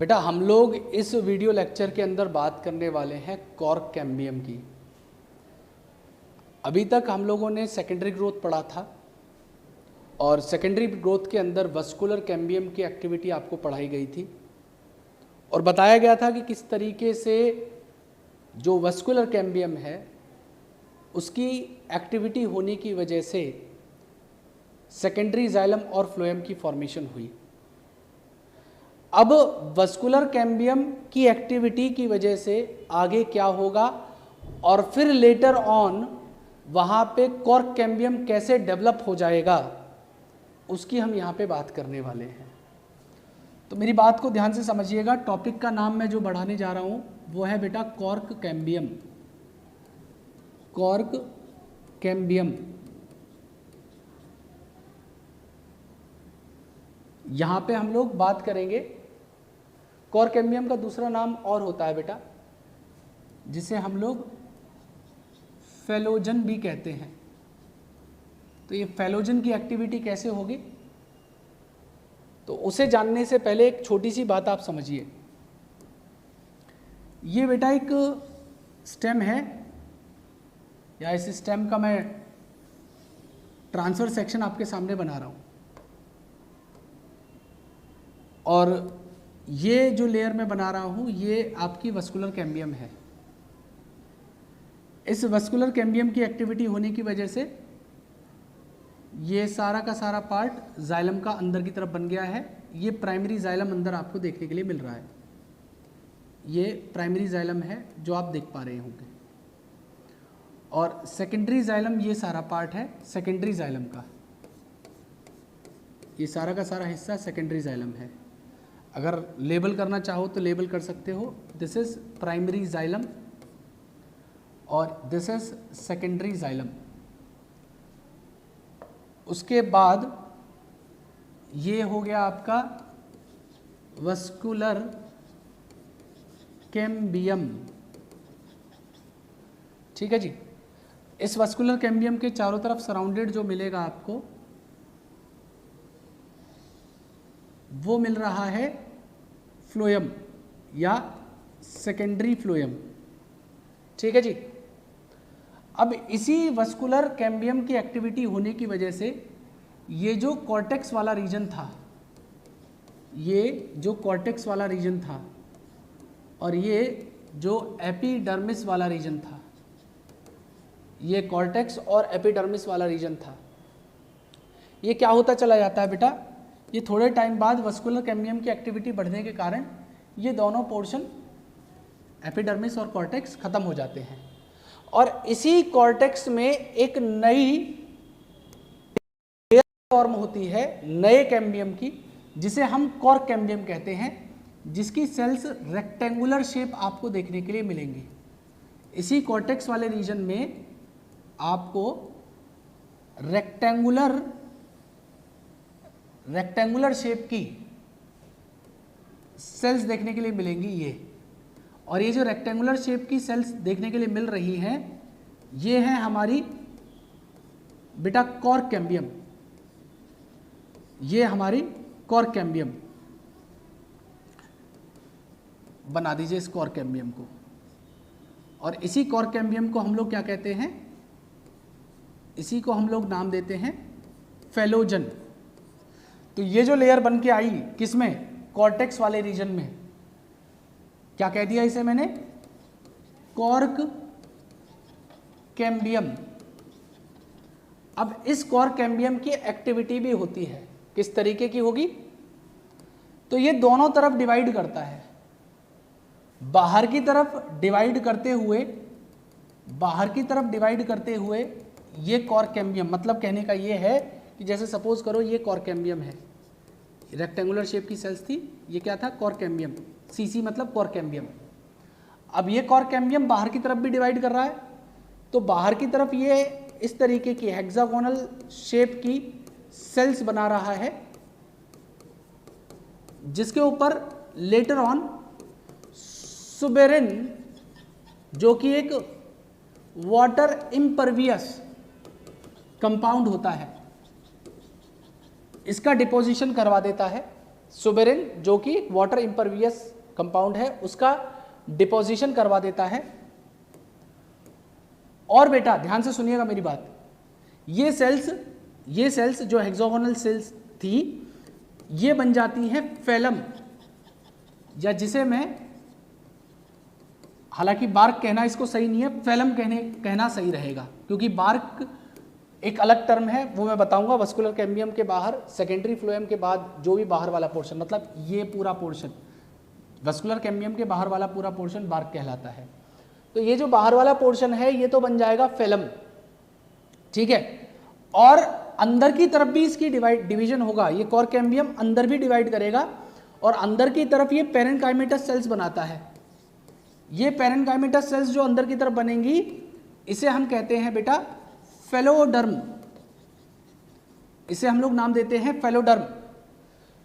बेटा हम लोग इस वीडियो लेक्चर के अंदर बात करने वाले हैं कॉर्क कैम्बियम की। अभी तक हम लोगों ने सेकेंडरी ग्रोथ पढ़ा था और सेकेंडरी ग्रोथ के अंदर वस्कुलर कैम्बियम की एक्टिविटी आपको पढ़ाई गई थी और बताया गया था कि किस तरीके से जो वस्कुलर कैम्बियम है उसकी एक्टिविटी होने की वजह से सेकेंडरी जाइलम और फ्लोएम की फॉर्मेशन हुई। अब वस्कुलर कैम्बियम की एक्टिविटी की वजह से आगे क्या होगा और फिर लेटर ऑन वहाँ पे कॉर्क कैम्बियम कैसे डेवलप हो जाएगा उसकी हम यहाँ पे बात करने वाले हैं। तो मेरी बात को ध्यान से समझिएगा। टॉपिक का नाम मैं जो बढ़ाने जा रहा हूँ वो है बेटा कॉर्क कैम्बियम। कॉर्क कैम्बियम यहाँ पे हम लोग बात करेंगे। कॉर्क कैम्बियम का दूसरा नाम और होता है बेटा जिसे हम लोग फेलोजन भी कहते हैं। तो ये फेलोजन की एक्टिविटी कैसे होगी तो उसे जानने से पहले एक छोटी सी बात आप समझिए। ये बेटा एक स्टेम है या इस स्टेम का मैं ट्रांसफर सेक्शन आपके सामने बना रहा हूँ और ये जो लेयर मैं बना रहा हूँ ये आपकी वस्कुलर कैम्बियम है। इस वस्कुलर कैम्बियम की एक्टिविटी होने की वजह से ये सारा का सारा पार्ट जाइलम का अंदर की तरफ बन गया है। ये प्राइमरी जाइलम अंदर आपको देखने के लिए मिल रहा है। ये प्राइमरी जाइलम है जो आप देख पा रहे होंगे और सेकेंडरी जाइलम ये सारा पार्ट है सेकेंडरी जाइलम का। ये सारा का सारा हिस्सा सेकेंडरी जाइलम है। अगर लेबल करना चाहो तो लेबल कर सकते हो। दिस इज प्राइमरी जाइलम और दिस इज सेकेंडरी जाइलम। उसके बाद ये हो गया आपका वस्कुलर कैम्बियम। ठीक है जी। इस वस्कुलर कैम्बियम के चारों तरफ सराउंडेड जो मिलेगा आपको वो मिल रहा है फ्लोएम या सेकेंडरी फ्लोएम। ठीक है जी। अब इसी वस्कुलर कैम्बियम की एक्टिविटी होने की वजह से ये जो कॉर्टेक्स वाला रीजन था, ये जो कॉर्टेक्स वाला रीजन था और ये जो एपिडर्मिस वाला रीजन था, ये कॉर्टेक्स और एपिडर्मिस वाला रीजन था, ये क्या होता चला जाता है बेटा, ये थोड़े टाइम बाद वस्कुलर कैम्बियम की एक्टिविटी बढ़ने के कारण ये दोनों पोर्शन एपिडर्मिस और कॉर्टेक्स खत्म हो जाते हैं और इसी कॉर्टेक्स में एक नई लेयर फॉर्म होती है नए कैम्बियम की जिसे हम कॉर्क कैम्बियम कहते हैं, जिसकी सेल्स रेक्टेंगुलर शेप आपको देखने के लिए मिलेंगी। इसी कॉर्टेक्स वाले रीजन में आपको रेक्टेंगुलर शेप की सेल्स देखने के लिए मिलेंगी ये। और ये जो रेक्टेंगुलर शेप की सेल्स देखने के लिए मिल रही हैं ये है हमारी बेटा कॉर्क कैम्बियम। ये हमारी कॉर्क कैम्बियम। बना दीजिए इस कॉर्क कैम्बियम को। और इसी कॉर्क कैम्बियम को हम लोग क्या कहते हैं, इसी को हम लोग नाम देते हैं फेलोजन। तो ये जो लेयर बन के आई किसमें, कॉर्टेक्स वाले रीजन में, क्या कह दिया इसे मैंने, कॉर्क कैम्बियम। अब इस कॉर्क कैम्बियम की एक्टिविटी भी होती है, किस तरीके की होगी, तो ये दोनों तरफ डिवाइड करता है। बाहर की तरफ डिवाइड करते हुए ये कॉर्क कैम्बियम, मतलब कहने का ये है कि जैसे सपोज करो ये कॉर्क कैम्बियम है, रेक्टेंगुलर शेप की सेल्स थी, ये क्या था, कॉर्क कैम्बियम। सीसी मतलब कॉर्क कैम्बियम। अब ये कॉर्क कैम्बियम बाहर की तरफ भी डिवाइड कर रहा है, तो बाहर की तरफ ये इस तरीके की हेक्सागोनल शेप की सेल्स बना रहा है जिसके ऊपर लेटर ऑन सुबेरिन, जो कि एक वाटर इम्परवियस कंपाउंड होता है, इसका डिपोजिशन करवा देता है सुबेरिन जो कि वाटर इम्परवियस कंपाउंड है उसका डिपोजिशन करवा देता है। और बेटा ध्यान से सुनिएगा मेरी बात, ये सेल्स जो हेक्सागोनल सेल्स थी ये बन जाती हैं फेलम, या जिसे मैं, हालांकि बार्क कहना इसको सही नहीं है, फेलम कहना सही रहेगा, क्योंकि बार्क एक अलग टर्म है, वो मैं बताऊंगा। वस्कुलर कैम्बियम के बाहर सेकेंडरी फ्लोएम के बाद जो भी बाहर वाला पोर्शन, मतलब ये पूरा पोर्शन, वस्कुलर कैम्बियम के बाहर वाला पूरा पोर्शन बार्क कहलाता है। तो ये जो बाहर वाला पोर्शन है ये तो बन जाएगा फेलम, ठीक है। और अंदर की तरफ भी इसकी डिवीजन होगा, ये कोर कैम्बियम अंदर भी डिवाइड करेगा, और अंदर की तरफ ये पेरेन्काइमेटस सेल्स बनाता है। ये पेरेन्काइमेटस सेल्स जो अंदर की तरफ बनेंगी इसे हम कहते हैं बेटा फेलोडर्म, इसे हम लोग नाम देते हैं फेलोडर्म।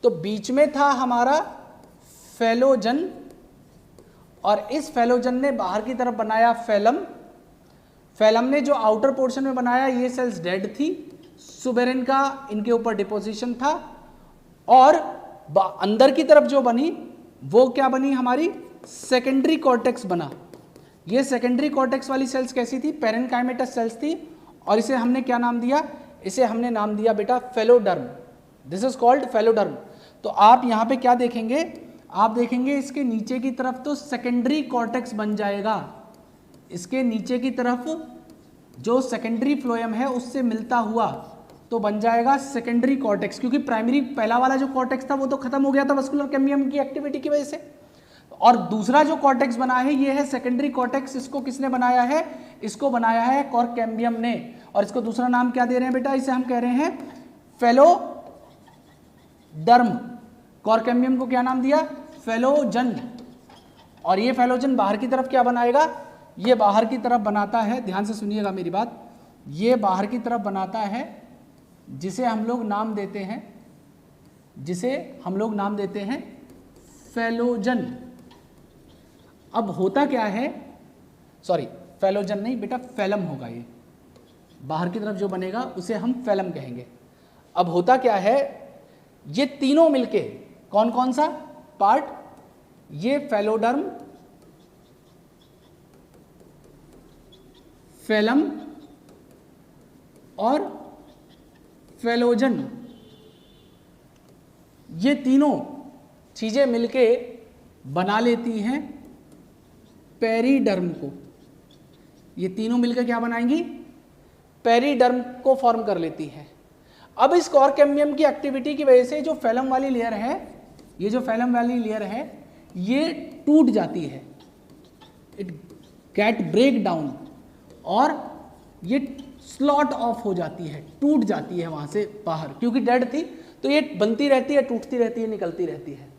तो बीच में था हमारा फेलोजन, और इस फेलोजन ने बाहर की तरफ बनाया फेलम। फेलम ने जो आउटर पोर्शन में बनाया ये सेल्स डेड थी, सुबेरिन का इनके ऊपर डिपोजिशन था, और अंदर की तरफ जो बनी वो क्या बनी, हमारी सेकेंडरी कॉर्टेक्स बना। ये सेकेंडरी कॉर्टेक्स वाली सेल्स कैसी थी, पेरेन्काइमेटस सेल्स थी, और इसे हमने क्या नाम दिया, इसे हमने नाम दिया बेटा phelloderm. This is called phelloderm. तो आप यहाँ पे क्या देखेंगे, आप देखेंगे इसके नीचे की तरफ तो सेकेंडरी कॉर्टेक्स बन जाएगा, इसके नीचे की तरफ जो सेकेंडरी फ्लोएम है उससे मिलता हुआ तो बन जाएगा सेकेंडरी कॉर्टेक्स, क्योंकि प्राइमरी पहला वाला जो कॉर्टेक्स था वो तो खत्म हो गया था वस्कुलर कैम्बियम की एक्टिविटी की वजह से, और दूसरा जो कॉर्टेक्स बना है ये है सेकेंडरी कॉर्टेक्स। इसको किसने बनाया है, इसको बनाया है कोर कैम्बियम ने, और इसको दूसरा नाम क्या दे रहे हैं बेटा, इसे हम कह रहे हैं फेलोडर्म। कोर कैम्बियम को क्या नाम दिया, फेलोजन। और ये फेलोजन बाहर की तरफ क्या बनाएगा, ये बाहर की तरफ बनाता है, ध्यान से सुनिएगा मेरी बात, ये बाहर की तरफ बनाता है जिसे हम लोग नाम देते हैं, फेलोजन। अब होता क्या है, सॉरी फेलोजन नहीं बेटा, फेलम होगा, ये बाहर की तरफ जो बनेगा उसे हम फेलम कहेंगे। अब होता क्या है, ये तीनों मिलके, कौन कौन सा पार्ट, ये फेलोडर्म, फेलम और फेलोजन, ये तीनों चीजें मिलके बना लेती हैं पेरीडर्म को। ये तीनों मिलकर क्या बनाएंगी, पेरीडर्म को फॉर्म कर लेती है। अब इस कोर कैम्बियम की एक्टिविटी की वजह से जो फेलम वाली लेयर है, ये जो फेलम वाली लेयर है ये टूट जाती है, इट गेट ब्रेक डाउन, और ये स्लॉट ऑफ हो जाती है, टूट जाती है वहां से बाहर, क्योंकि डेड थी तो ये बनती रहती है, टूटती रहती है, निकलती रहती है।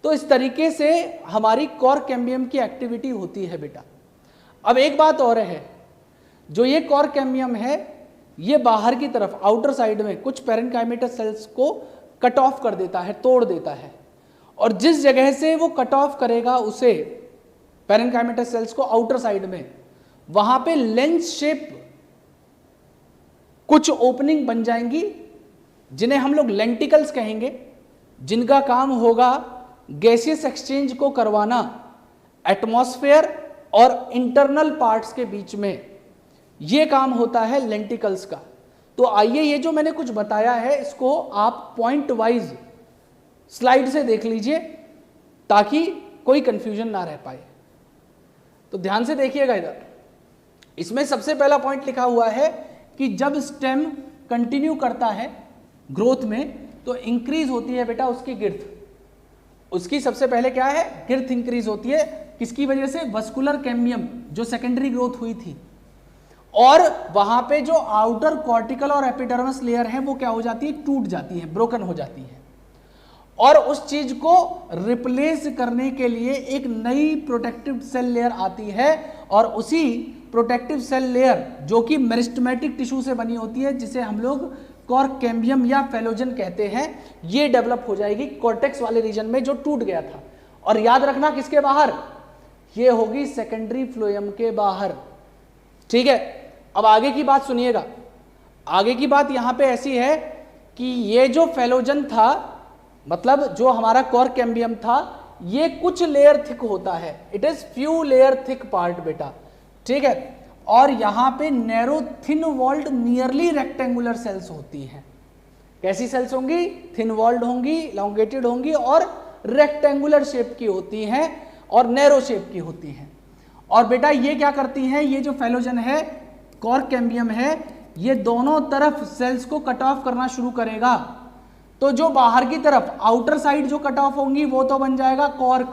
तो इस तरीके से हमारी कोर कैम्बियम की एक्टिविटी होती है बेटा। अब एक बात और है, जो ये कोर कैम्बियम है ये बाहर की तरफ आउटर साइड में कुछ पेरेन्काइमेटस सेल्स को कट ऑफ कर देता है, तोड़ देता है, और जिस जगह से वो कट ऑफ करेगा उसे पेरेन्काइमेटस सेल्स को आउटर साइड में, वहां पे लेंस शेप कुछ ओपनिंग बन जाएंगी जिन्हें हम लोग लेंटिकल्स कहेंगे, जिनका काम होगा गैसियस एक्सचेंज को करवाना एटमॉस्फेयर और इंटरनल पार्ट्स के बीच में, ये काम होता है लेंटिकल्स का। तो आइए ये जो मैंने कुछ बताया है इसको आप पॉइंट वाइज स्लाइड से देख लीजिए ताकि कोई कंफ्यूजन ना रह पाए। तो ध्यान से देखिएगा, इधर इसमें सबसे पहला पॉइंट लिखा हुआ है कि जब स्टेम कंटिन्यू करता है ग्रोथ में तो इंक्रीज होती है बेटा उसकी गिर्थ। उसकी सबसे पहले क्या है, गिर्थ इंक्रीज होती है, किसकी वजह से, वस्कुलर कैम्बियम जो सेकेंडरी ग्रोथ हुई थी, और वहां पे जो आउटर कॉर्टिकल और एपिडर्मस लेयर है वो क्या हो जाती है, टूट जाती है, ब्रोकन हो जाती है, और उस चीज को रिप्लेस करने के लिए एक नई प्रोटेक्टिव सेल लेयर आती है, और उसी प्रोटेक्टिव सेल लेयर जो कि मेरिस्टेमेटिक टिश्यू से बनी होती है, जिसे हम लोग कोर कैम्बियम या फेलोजन कहते हैं, ये डेवलप हो जाएगी कॉर्टेक्स वाले रीजन में जो टूट गया था। और याद रखना किसके बाहर, ये होगी सेकेंडरी फ्लोएम के बाहर, ठीक है। अब आगे की बात सुनिएगा, आगे की बात यहां पे ऐसी है कि ये जो फेलोजन था मतलब जो हमारा कॉर्क कैम्बियम था ये कुछ लेयर थिक होता है, it is few layer thick part बेटा, ठीक है। और यहां पे narrow thin walled nearly rectangular cells होती हैं। कैसी सेल्स होंगी? थिन वॉल्ड होंगी, लॉन्गेटेड होंगी और रेक्टेंगुलर शेप की होती हैं और नैरो शेप की होती हैं। और बेटा ये क्या करती हैं, ये जो फेलोजन है, कॉर्क कैम्बियम है, ये दोनों तरफ सेल्स को कट ऑफ करना शुरू करेगा। तो जो बाहर की तरफ आउटर साइड जो कट ऑफ होंगी वो तो बन जाएगा कॉर्क,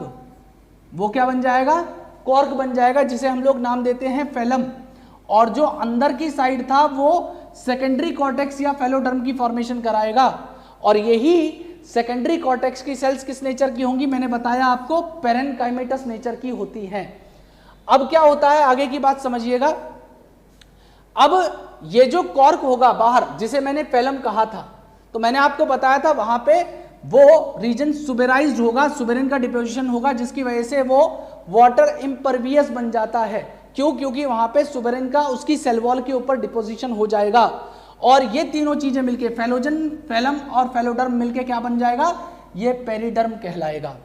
वो क्या बन जाएगा? कॉर्क बन जाएगा, जिसे हम लोग नाम देते हैं फेलम। और जो अंदर की साइड था वो सेकेंडरी कॉर्टेक्स या फेलोडर्म की फॉर्मेशन कराएगा। और यही सेकेंडरी कॉर्टेक्स की सेल्स किस नेचर की होंगी? मैंने बताया आपको पेरेनकाइमेटस नेचर की होती हैं। अब क्या होता है, आगे की बात समझिएगा। अब ये जो कॉर्क होगा बाहर, जिसे मैंने फेलम कहा था, तो मैंने आपको बताया था वहां पे वो रीजन सुबेराइज्ड होगा, सुबेरिन का डिपोजिशन होगा, जिसकी वजह से वो वाटर इम्परवियस बन जाता है। क्यों? क्योंकि वहां पे सुबेरिन का उसकी सेल वॉल के ऊपर डिपोजिशन हो जाएगा। और ये तीनों चीजें मिलके, फेलोजन, फेलम और फेलोडर्म मिलके क्या बन जाएगा? ये पेरिडर्म कहलाएगा।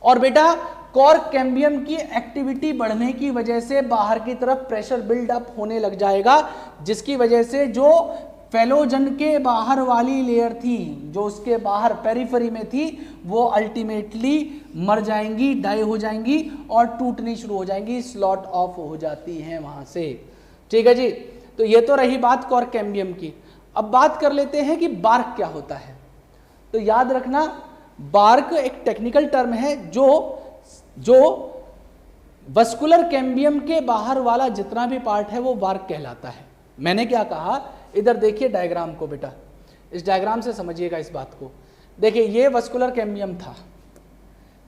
और बेटा कॉर्क कैम्बियम की एक्टिविटी बढ़ने की वजह से बाहर की तरफ प्रेशर बिल्ड अप होने लग जाएगा, जिसकी वजह से जो फेलोजन के बाहर वाली लेयर थी, जो उसके बाहर पेरिफेरी में थी, वो अल्टीमेटली मर जाएंगी, डाई हो जाएंगी और टूटनी शुरू हो जाएंगी, स्लॉट ऑफ हो जाती हैं वहां से। ठीक है जी, तो ये तो रही बात कॉर्क कैम्बियम की। अब बात कर लेते हैं कि बार्क क्या होता है। तो याद रखना, बार्क एक टेक्निकल टर्म है जो वस्कुलर कैम्बियम के बाहर वाला जितना भी पार्ट है वो बार्क कहलाता है। मैंने क्या कहा, इधर देखिए डायग्राम को बेटा, इस डायग्राम से समझिएगा इस बात को। देखिए ये वस्कुलर कैम्बियम था,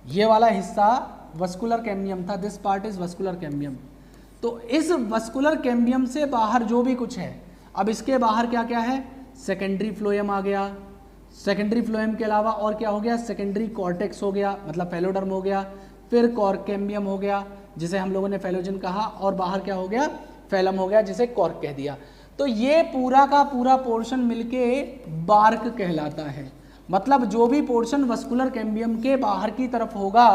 ये वाला हिस्सा वस्कुलर कैम्बियम था, this part is vascular cambium. तो इस वस्कुलर कैम्बियम से बाहर जो भी कुछ है, अब इसके बाहर क्या क्या है? सेकेंडरी फ्लोएम आ गया, सेकेंडरी फ्लोएम के अलावा और क्या हो गया? सेकेंडरी कॉर्टेक्स हो गया, मतलब फेलोडर्म हो गया, फिर कॉर्क कैम्बियम हो गया जिसे हम लोगों ने फेलोजन कहा, और बाहर क्या हो गया? फेलम हो गया जिसे कॉर्क कह दिया। तो ये पूरा का पूरा पोर्शन मिलके बार्क कहलाता है। मतलब जो भी पोर्शन वस्कुलर कैम्बियम के बाहर की तरफ होगा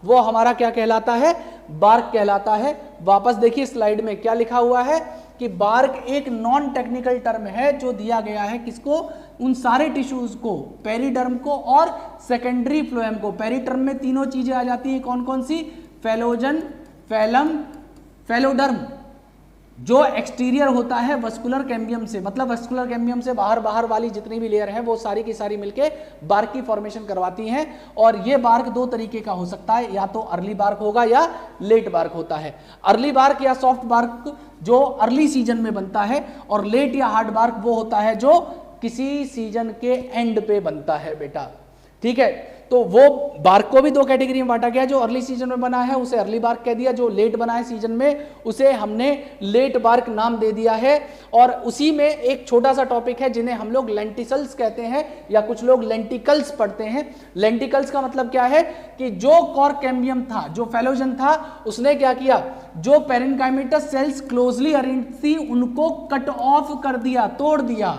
वो हमारा क्या कहलाता है? बार्क कहलाता है। वापस देखिए स्लाइड में क्या लिखा हुआ है कि बार्क एक नॉन टेक्निकल टर्म है जो दिया गया है किसको? उन सारे टिश्यूज को, पेरिडर्म को और सेकेंडरी फ्लोएम को। पेरिडर्म में तीनों चीजें आ जाती हैं, कौन कौन सी? फेलोजन, फेलम, फेलोडर्म, जो एक्सटीरियर होता है वस्कुलर कैम्बियम से, मतलब वस्कुलर कैम्बियम से बाहर वाली जितनी भी लेयर है वो सारी की सारी मिलके बार्क की फॉर्मेशन करवाती हैं। और ये बार्क दो तरीके का हो सकता है, या तो अर्ली बार्क होगा या लेट बार्क होता है। अर्ली बार्क या सॉफ्ट बार्क जो अर्ली सीजन में बनता है, और लेट या हार्ड बार्क वो होता है जो किसी सीजन के एंड पे बनता है बेटा। ठीक है, तो वो बार्क को भी दो कैटेगरी में बांटा गया, जो अर्ली सीजन में बना है उसे अर्ली बार्क कह दिया, जो लेट बना है सीजन में उसे हमने लेट बार्क नाम दे दिया है। और उसी में एक छोटा सा टॉपिक है जिन्हें हम लोग लेंटिसल्स कहते हैं, या कुछ लोग लेंटिकल्स पढ़ते हैं। लेंटिकल्स का मतलब क्या है कि जो कॉर्क कैम्बियम था, जो फेलोजन था, उसने क्या किया? जो पेरेनकाइमेटस सेल्स क्लोजली अरेंज थी उनको कट ऑफ कर दिया, तोड़ दिया।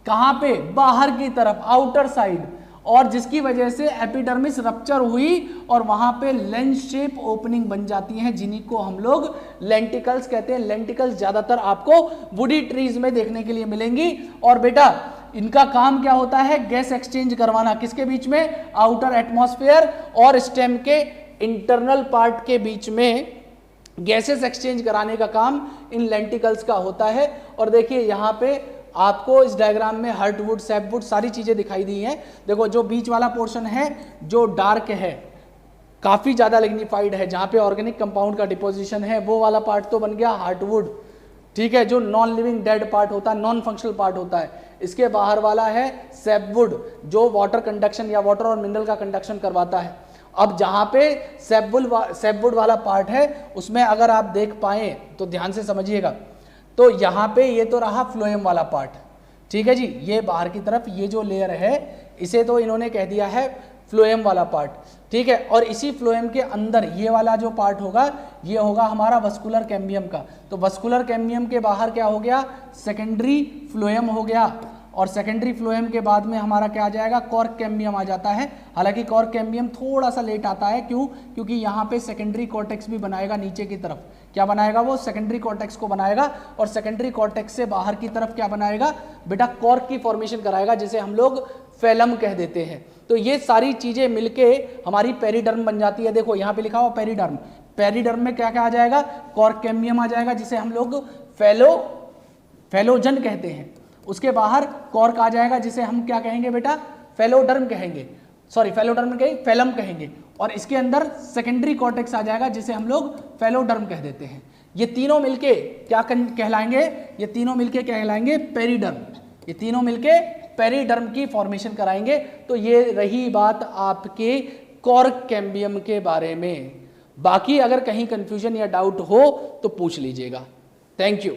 कहां पे? बाहर की तरफ, आउटर साइड, और जिसकी वजह से एपिडर्मिस रप्चर हुई और वहां पे लेंस शेप ओपनिंग बन जाती हैं, जिन्हीं को हम लोग लेंटिकल्स कहते हैं। लेंटिकल्स ज्यादातर आपको वुडी ट्रीज में देखने के लिए मिलेंगी। और बेटा इनका काम क्या होता है? गैस एक्सचेंज करवाना, किसके बीच में? आउटर एटमॉस्फेयर और स्टेम के इंटरनल पार्ट के बीच में गैसेस एक्सचेंज कराने का काम इन लेंटिकल्स का होता है। और देखिए यहाँ पे आपको इस डायग्राम में हर्टवुड, सैपवुड सारी चीजें दिखाई दी हैं। देखो जो बीच वाला पोर्शन है जो डार्क है, काफी ज्यादा लिग्निफाइड है, जहां पे ऑर्गेनिक कंपाउंड का डिपोजिशन है, वो वाला पार्ट तो बन गया हार्टवुड। ठीक है, जो नॉन लिविंग डेड पार्ट होता है, नॉन फंक्शनल पार्ट होता है। इसके बाहर वाला है सैपवुड, जो वाटर कंडक्शन या वाटर और मिनरल का कंडक्शन करवाता है। अब जहां पे सैपवुड वाला पार्ट है उसमें अगर आप देख पाए तो ध्यान से समझिएगा, तो यहाँ पे ये तो रहा फ्लोएम वाला पार्ट। ठीक है जी, ये बाहर की तरफ ये जो लेयर है इसे तो इन्होंने कह दिया है फ्लोएम वाला पार्ट। ठीक है, और इसी फ्लोएम के अंदर ये वाला जो पार्ट होगा ये होगा हमारा वस्कुलर कैम्बियम का। तो वस्कुलर कैम्बियम के बाहर क्या हो गया? सेकेंडरी फ्लोएम हो गया। और सेकेंडरी फ्लोएम के बाद में हमारा क्या आ जाएगा, कॉर्क कैम्बियम आ जाता है। हालांकि कॉर्क कैम्बियम थोड़ा सा लेट आता है, क्यों, क्योंकि यहाँ पे सेकेंडरी कॉर्टेक्स भी बनाएगा नीचे की तरफ। क्या बनाएगा वो, सेकेंडरी कॉर्टेक्स को बनाएगा, और सेकेंडरी कॉर्टेक्स से बाहर की तरफ क्या बनाएगा बेटा, कॉर्क की फॉर्मेशन कराएगा, जिसे हम लोग फेलम कह देते हैं। तो ये सारी चीजें मिलके हमारी पेरिडर्म बन जाती है। देखो यहाँ पे लिखा हुआ पेरिडर्म, पेरिडर्म में क्या क्या आ जाएगा, कॉर्क कैम्बियम आ जाएगा, जिसे हम लोग फेलोजन कहते हैं। उसके बाहर कॉर्क आ जाएगा, जिसे हम क्या कहेंगे बेटा, फेलोडर्म कहेंगे, सॉरी फेलोडर्म कहेंगे, फेलम कहेंगे। और इसके अंदर सेकेंडरी कॉर्टेक्स आ जाएगा, जिसे हम लोग फेलोडर्म कह देते हैं। ये तीनों मिलके क्या कहलाएंगे, ये तीनों मिलके कहलाएंगे पेरिडर्म। ये तीनों मिलके पेरिडर्म की फॉर्मेशन कराएंगे। तो ये रही बात आपके कॉर्क कैम्बियम के बारे में। बाकी अगर कहीं कंफ्यूजन या डाउट हो तो पूछ लीजिएगा। Thank you.